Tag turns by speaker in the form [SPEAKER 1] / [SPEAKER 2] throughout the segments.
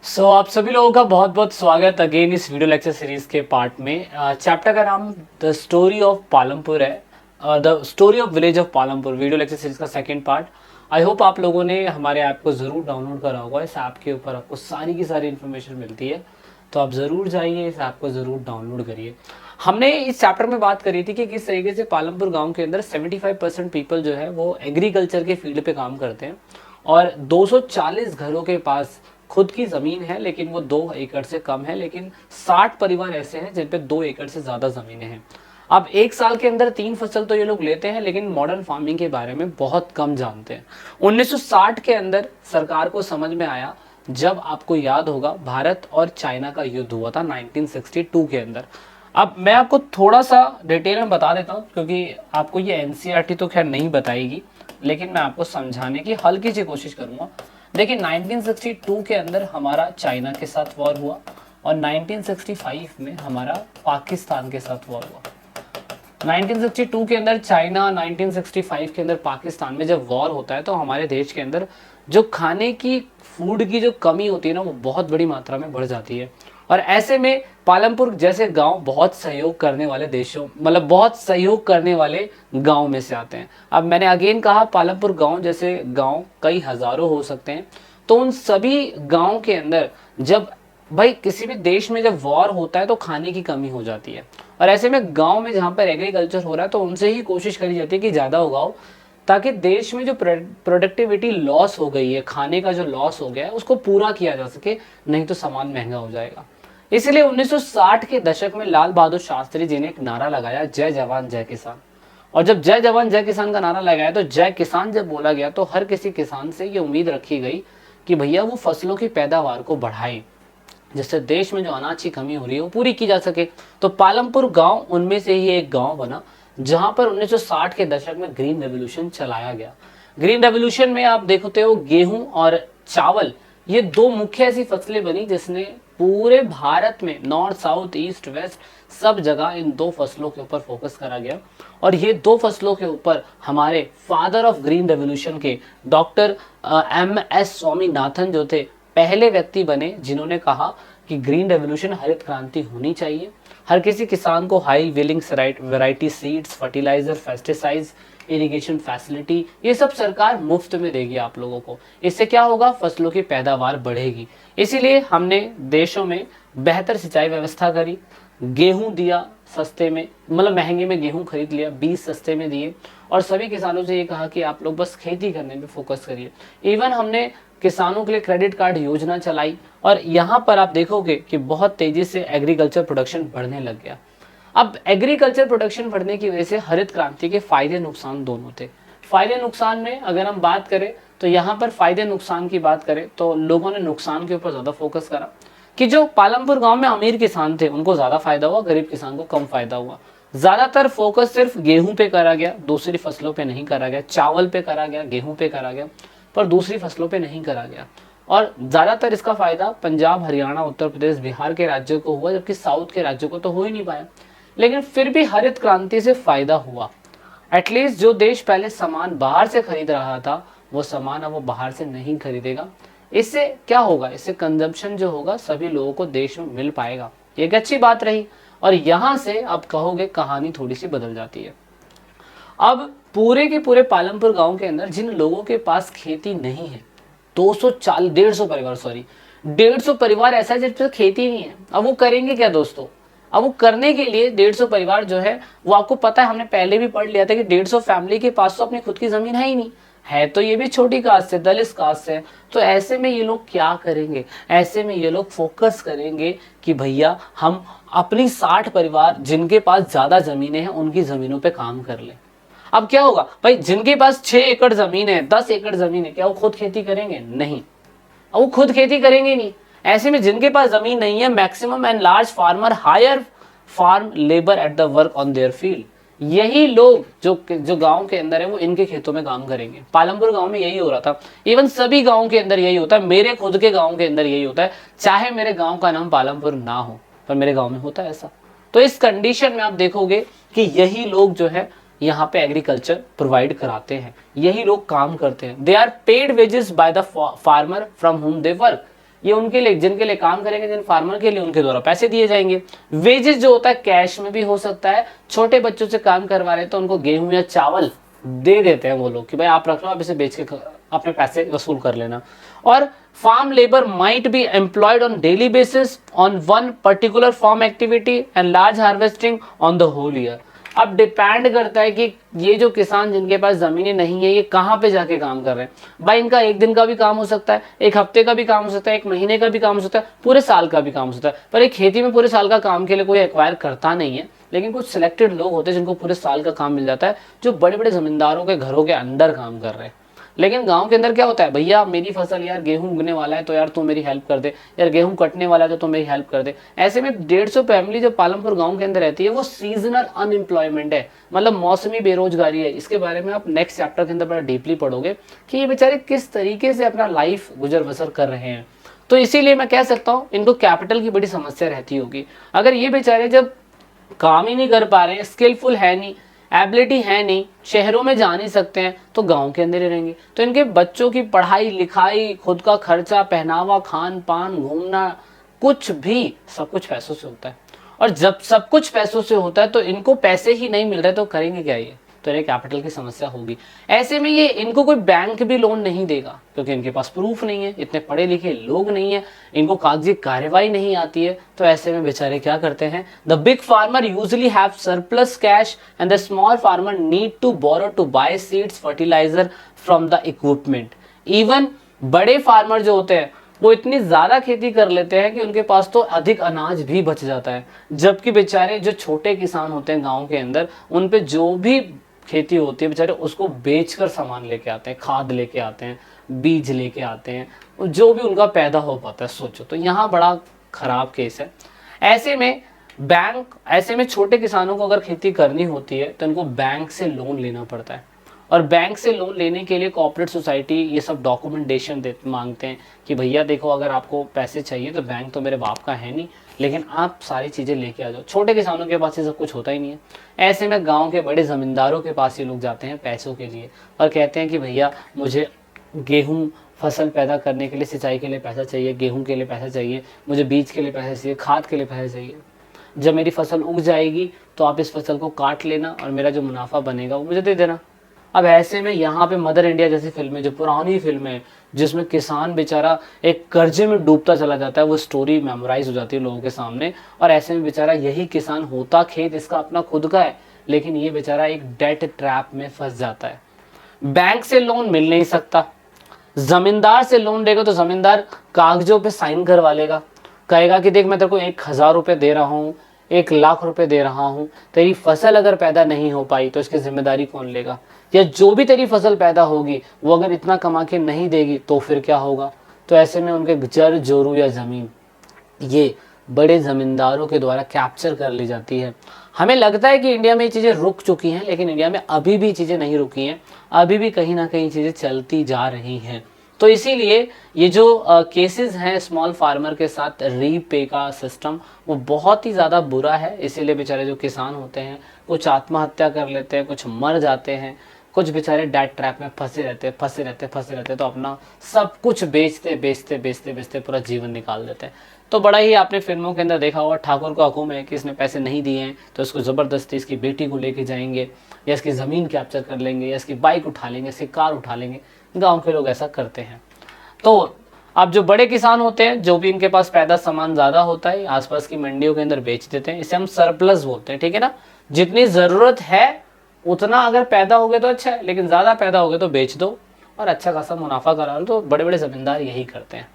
[SPEAKER 1] आप सभी लोगों का बहुत बहुत स्वागत अगेन इस वीडियो लेक्चर सीरीज के पार्ट में। चैप्टर का नाम द स्टोरी ऑफ पालमपुर है। The story of village of Palampur video lecture series का सेकंड पार्ट। आई होप आप लोगों ने हमारे ऐप को ज़रूर डाउनलोड करा होगा। इस ऐप के ऊपर आपको सारी की सारी इन्फॉर्मेशन मिलती है, तो आप ज़रूर जाइए, इस ऐप को ज़रूर डाउनलोड करिए। हमने इस चैप्टर में बात करी थी कि किस तरीके से पालमपुर गांव के अंदर 75% पीपल जो है वो एग्रीकल्चर के फील्ड पे काम करते हैं और 240 घरों के पास खुद की ज़मीन है, लेकिन वो 2 एकड़ से कम है। लेकिन 60 परिवार ऐसे हैं जिन पे 2 एकड़ से ज़्यादा ज़मीनें हैं। अब एक साल के अंदर 3 फसल तो ये लोग लेते हैं, लेकिन मॉडर्न फार्मिंग के बारे में बहुत कम जानते हैं। 1960 के अंदर सरकार को समझ में आया, जब आपको याद होगा भारत और चाइना का युद्ध हुआ था 1962 के अंदर। अब मैं आपको थोड़ा सा डिटेल में बता देता हूँ, क्योंकि आपको ये एनसीईआरटी तो खैर नहीं बताएगी, लेकिन मैं आपको समझाने की हल्की सी कोशिश करूँगा। देखिए 1962 के अंदर हमारा चाइना के साथ वॉर हुआ और 1965 में हमारा पाकिस्तान के साथ वॉर हुआ। 1962 के अंदर चाइना, 1965 के अंदर पाकिस्तान में जब वॉर होता है तो हमारे देश के अंदर जो खाने की फूड की जो कमी होती है ना, वो बहुत बड़ी मात्रा में बढ़ जाती है। और ऐसे में पालमपुर जैसे गांव बहुत सहयोग करने वाले देशों, मतलब बहुत सहयोग करने वाले गांव में से आते हैं। अब मैंने अगेन कहा, पालमपुर गांव जैसे गांव कई हजारों हो सकते हैं। तो उन सभी गांव के अंदर जब भाई किसी भी देश में जब वॉर होता है तो खाने की कमी हो जाती है, और ऐसे में गांव में जहाँ पर एग्रीकल्चर हो रहा है तो उनसे ही कोशिश करी जाती है कि ज़्यादा उगाओ, ताकि देश में जो प्रोडक्टिविटी लॉस हो गई है, खाने का जो लॉस हो गया है, उसको पूरा किया जा सके, नहीं तो सामान महंगा हो जाएगा। इसलिए 1960 के दशक में लाल बहादुर शास्त्री जी ने एक नारा लगाया, जय जवान जय किसान। और जब जय जवान जय किसान का नारा लगाया तो जय किसान जब बोला गया तो हर किसी किसान से ये उम्मीद रखी गई कि भैया वो फसलों की पैदावार को बढ़ाएं, जिससे देश में जो अनाज की कमी हो रही है वो पूरी की जा सके। तो पालमपुर गांव उनमें से ही एक गांव बना, जहां पर 1960 के दशक में ग्रीन रेवोल्यूशन चलाया गया। ग्रीन रेवोल्यूशन में आप देखते हो गेहूं और चावल, ये 2 मुख्य ऐसी फसलें बनी जिसने पूरे भारत में नॉर्थ साउथ ईस्ट वेस्ट सब जगह इन 2 फसलों के ऊपर फोकस करा गया। और ये 2 फसलों के ऊपर हमारे फादर ऑफ ग्रीन रेवोल्यूशन के डॉक्टर MS स्वामीनाथन जो थे, पहले व्यक्ति बने जिन्होंने कहा कि ग्रीन रेवोल्यूशन, हरित क्रांति होनी चाहिए। हर किसी किसान को high yielding variety seeds, fertiliser, pesticides, irrigation facility, ये सब सरकार मुफ्त में देगी आप लोगों को। इससे क्या होगा, फसलों की पैदावार बढ़ेगी। इसीलिए हमने देशों में बेहतर सिंचाई व्यवस्था करी, गेहूं दिया सस्ते में, मतलब महंगे में गेहूं खरीद लिया, बीज सस्ते में दिए, और सभी किसानों से ये कहा कि आप लोग बस खेती करने में फोकस करिए। इवन हमने किसानों के लिए क्रेडिट कार्ड योजना चलाई, और यहाँ पर आप देखोगे कि बहुत तेजी से एग्रीकल्चर प्रोडक्शन बढ़ने लग गया। अब एग्रीकल्चर प्रोडक्शन बढ़ने की वजह से हरित क्रांति के फायदे नुकसान दोनों थे। फायदे नुकसान में अगर हम बात करें तो यहाँ पर फायदे नुकसान की बात करें तो लोगों ने नुकसान के ऊपर ज्यादा फोकस करा, कि जो पालमपुर गांव में अमीर किसान थे उनको ज्यादा फायदा हुआ, गरीब किसान को कम फायदा हुआ। ज्यादातर फोकस सिर्फ गेहूं पे करा गया, दूसरी फसलों पे नहीं करा गया। चावल पे करा गया, गेहूं पे करा गया, पर दूसरी फसलों पे नहीं करा गया। और ज्यादातर इसका फायदा पंजाब, हरियाणा, उत्तर प्रदेश, बिहार के राज्यों को हुआ, जबकि साउथ के राज्यों को तो हो ही नहीं पाया। लेकिन फिर भी हरित क्रांति से फायदा हुआ। एटलीस्ट जो देश पहले सामान बाहर से खरीद रहा था, वो सामान अब वो बाहर से नहीं खरीदेगा। इससे क्या होगा, इससे कंजम्पशन जो होगा सभी लोगों को देश में मिल पाएगा, एक अच्छी बात रही। और यहां से आप कहोगे कहानी थोड़ी सी बदल जाती है। अब पूरे के पूरे पालमपुर गांव के अंदर जिन लोगों के पास खेती नहीं है, 150 परिवार ऐसा है जिसपे खेती नहीं है। अब वो करेंगे क्या दोस्तों? अब वो करने के लिए 150 परिवार जो है, वो आपको पता है, हमने पहले भी पढ़ लिया था कि 150 फैमिली के पास तो अपनी खुद की जमीन है ही नहीं है, तो ये भी छोटी कास्ट है, दलित कास्ट है। तो ऐसे में ये लोग क्या करेंगे? ऐसे में ये लोग फोकस करेंगे कि भैया हम अपनी 60 परिवार जिनके पास ज्यादा जमीनें हैं उनकी जमीनों पे काम कर ले। अब क्या होगा भाई, जिनके पास 6 एकड़ जमीन है, 10 एकड़ जमीन है, क्या वो खुद खेती करेंगे? नहीं, अब वो खुद खेती करेंगे नहीं। ऐसे में जिनके पास जमीन नहीं है, maximum and large farmer hire farm labour at the work on their field. यही लोग जो गांव के अंदर है वो इनके खेतों में काम करेंगे। पालमपुर गांव में यही हो रहा था, इवन सभी गांव के अंदर यही होता है, मेरे खुद के गांव के अंदर यही होता है, चाहे मेरे गांव का नाम पालमपुर ना हो, पर मेरे गांव में होता है ऐसा। तो इस कंडीशन में आप देखोगे कि यही लोग जो है यहाँ पे एग्रीकल्चर प्रोवाइड कराते हैं, यही लोग काम करते हैं। They are paid wages by the farmer from whom they work. ये उनके लिए, जिनके लिए काम करेंगे, जिन फार्मर के लिए, उनके द्वारा पैसे दिए जाएंगे। वेजेस जो होता है कैश में भी हो सकता है, छोटे बच्चों से काम करवा रहे हैं तो उनको गेहूं या चावल दे देते हैं वो लोग कि भाई आप रख लो, आप इसे बेच के अपने पैसे वसूल कर लेना। और farm labor might be employed on daily basis on one particular farm activity and large harvesting on the whole year। अब डिपेंड करता है कि ये जो किसान जिनके पास जमीनें नहीं है ये कहाँ पे जाके काम कर रहे हैं। भाई इनका एक दिन का भी काम हो सकता है, एक हफ्ते का भी काम हो सकता है, एक महीने का भी काम हो सकता है, पूरे साल का भी काम हो सकता है। पर एक खेती में पूरे साल का काम के लिए कोई एक्वायर करता नहीं है, लेकिन कुछ सिलेक्टेड लोग होते हैं जिनको पूरे साल का काम मिल जाता है, जो बड़े बड़े जमींदारों के घरों के अंदर काम कर रहे हैं। लेकिन गांव के अंदर क्या होता है, भैया मेरी फसल यार गेहूं उगने वाला है तो यार तू मेरी हेल्प कर दे, यार गेहूं कटने वाला है तो तू मेरी हेल्प कर दे। ऐसे में 150 फैमिली जो पालमपुर गांव के अंदर रहती है वो सीजनल अनएम्प्लॉयमेंट है, मतलब मौसमी बेरोजगारी है। इसके बारे में आप नेक्स्ट चैप्टर के अंदर बड़ा डीपली पढ़ोगे कि ये बेचारे किस तरीके से अपना लाइफ गुजर बसर कर रहे हैं। तो इसीलिए मैं कह सकता हूँ इनको कैपिटल की बड़ी समस्या रहती होगी। अगर ये बेचारे जब काम ही नहीं कर पा रहे हैं, स्किलफुल है नहीं, एबिलिटी है नहीं, शहरों में जा नहीं सकते हैं, तो गांव के अंदर ही रहेंगे। तो इनके बच्चों की पढ़ाई लिखाई, खुद का खर्चा, पहनावा, खान पान, घूमना, कुछ भी सब कुछ पैसों से होता है। और जब सब कुछ पैसों से होता है तो इनको पैसे ही नहीं मिल रहे तो करेंगे क्या ये, तो इन्हें कैपिटल की समस्या होगी। ऐसे में ये इनको कोई बैंक भी लोन नहीं देगा क्योंकि इनके पास प्रूफ नहीं है, इतने पढ़े लिखे लोग नहीं है, इनको कागजी कार्यवाही नहीं आती है। तो ऐसे में बेचारे क्या करते हैं, the big farmer usually have surplus cash and the small farmer need to borrow to buy seeds, fertiliser from the equipment. Even बड़े फार्मर जो होते हैं वो इतनी ज्यादा खेती कर लेते हैं कि उनके पास तो अधिक अनाज भी बच जाता है, जबकि बेचारे जो छोटे किसान होते हैं गांव के अंदर, उन पे जो भी खेती होती है बेचारे उसको बेचकर सामान लेके आते हैं, खाद लेके आते हैं, बीज लेके आते हैं, जो भी उनका पैदा हो पाता है। सोचो तो यहाँ बड़ा खराब केस है। ऐसे में छोटे किसानों को अगर खेती करनी होती है तो इनको बैंक से लोन लेना पड़ता है, और बैंक से लोन लेने के लिए कोऑपरेटिव सोसाइटी ये सब डॉक्यूमेंटेशन मांगते हैं कि भैया देखो अगर आपको पैसे चाहिए तो बैंक तो मेरे बाप का है नहीं, लेकिन आप सारी चीज़ें लेके आ जाओ। छोटे किसानों के पास ये सब कुछ होता ही नहीं है। ऐसे में गांव के बड़े ज़मींदारों के पास ये लोग जाते हैं पैसों के लिए और कहते हैं कि भैया मुझे गेहूँ फसल पैदा करने के लिए, सिंचाई के लिए पैसा चाहिए, गेहूँ के लिए पैसा चाहिए, मुझे बीज के लिए पैसा चाहिए, खाद के लिए पैसा चाहिए। जब मेरी फसल उग जाएगी तो आप इस फसल को काट लेना और मेरा जो मुनाफा बनेगा वो मुझे दे देना। अब ऐसे में यहाँ पे मदर इंडिया जैसी फिल्में, जो पुरानी फिल्में हैं जिसमें किसान बेचारा एक कर्जे में डूबता चला जाता है, वो स्टोरी मेमोराइज हो जाती है लोगों के सामने। और ऐसे में बेचारा यही किसान होता खेत इसका अपना खुद का है, लेकिन ये बेचारा एक डेट ट्रैप में फंस जाता है। बैंक से लोन मिल नहीं सकता, जमींदार से लोन देगा तो जमींदार कागजों पे साइन करवा लेगा, कहेगा कि देख मैं तेरे को 1,000 रुपये दे रहा हूँ, 1,00,000 रुपये दे रहा हूँ, तेरी फसल अगर पैदा नहीं हो पाई तो इसकी जिम्मेदारी कौन लेगा, या जो भी तेरी फसल पैदा होगी वो अगर इतना कमा के नहीं देगी तो फिर क्या होगा। तो ऐसे में उनके जर जोरू या ज़मीन ये बड़े ज़मींदारों के द्वारा कैप्चर कर ली जाती है। हमें लगता है कि इंडिया में ये चीज़ें रुक चुकी हैं, लेकिन इंडिया में अभी भी चीज़ें नहीं रुकी हैं, अभी भी कहीं ना कहीं चीज़ें चलती जा रही हैं। तो इसीलिए ये जो केसेस हैं स्मॉल फार्मर के साथ रीपे का सिस्टम वो बहुत ही ज़्यादा बुरा है। इसीलिए बेचारे जो किसान होते हैं कुछ आत्महत्या कर लेते हैं, कुछ मर जाते हैं, कुछ बेचारे डेट ट्रैप में फंसे रहते तो अपना सब कुछ बेचते पूरा जीवन निकाल देते हैं। तो बड़ा ही आपने फिल्मों के अंदर देखा होगा, ठाकुर का हुक्म है कि इसने पैसे नहीं दिए हैं तो इसको ज़बरदस्ती इसकी बेटी को लेके जाएंगे, या इसकी ज़मीन कैप्चर कर लेंगे, या इसकी बाइक उठा लेंगे, इसकी कार उठा लेंगे। गांव के लोग ऐसा करते हैं। तो अब जो बड़े किसान होते हैं, जो भी इनके पास पैदा सामान ज़्यादा होता है, आसपास की मंडियों के अंदर बेच देते हैं। इसे हम सरप्लस बोलते हैं, ठीक है ना। जितनी ज़रूरत है उतना अगर पैदा हो गया तो अच्छा है, लेकिन ज़्यादा पैदा हो गया तो बेच दो और अच्छा खासा मुनाफा करा लो। तो बड़े बड़े ज़मींदार यही करते हैं।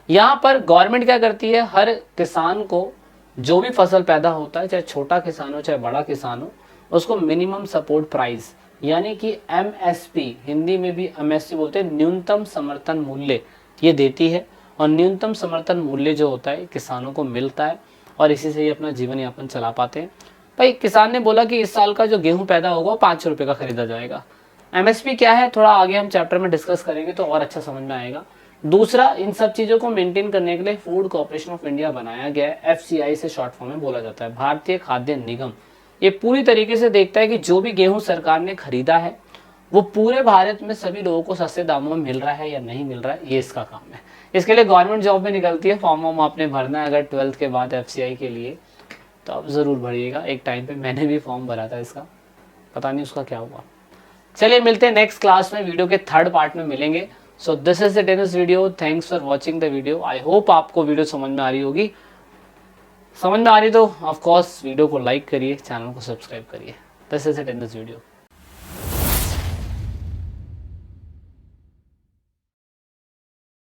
[SPEAKER 1] यहाँ पर गवर्नमेंट क्या करती है, हर किसान को जो भी फसल पैदा होता है, चाहे छोटा किसान हो चाहे बड़ा किसान हो, उसको मिनिमम सपोर्ट प्राइस यानी कि MSP, हिंदी में भी MSP बोलते हैं, न्यूनतम समर्थन मूल्य, ये देती है। और न्यूनतम समर्थन मूल्य जो होता है किसानों को मिलता है और इसी से ही अपना जीवन यापन चला पाते हैं। भाई किसान ने बोला कि इस साल का जो गेहूं पैदा होगा वो 5 रुपये का खरीदा जाएगा। MSP क्या है थोड़ा आगे हम चैप्टर में डिस्कस करेंगे तो और अच्छा समझ में आएगा। दूसरा, इन सब चीज़ों को मेंटेन करने के लिए फूड कॉर्पोरेशन ऑफ इंडिया बनाया गया है, FCI से शॉर्ट फॉर्म में बोला जाता है, भारतीय खाद्य निगम। ये पूरी तरीके से देखता है कि जो भी गेहूं सरकार ने खरीदा है वो पूरे भारत में सभी लोगों को सस्ते दामों में मिल रहा है या नहीं मिल रहा है, ये इसका काम है। इसके लिए गवर्नमेंट जॉब में निकलती है, फॉर्म वॉर्म आपने भरना है अगर 12th के बाद FCI के लिए, तो आप ज़रूर भरिएगा। एक टाइम पे मैंने भी फॉर्म भरा था इसका, पता नहीं उसका क्या हुआ। चलिए मिलते हैं नेक्स्ट क्लास में, वीडियो के थर्ड पार्ट में मिलेंगे। So this is the tennis video, thanks for watching the video. I hope आपको वीडियो समझ में आ रही होगी। समझ में आ रही तो ऑफ कोर्स वीडियो को लाइक करिए, चैनल को सब्सक्राइब करिए। This is the tennis video.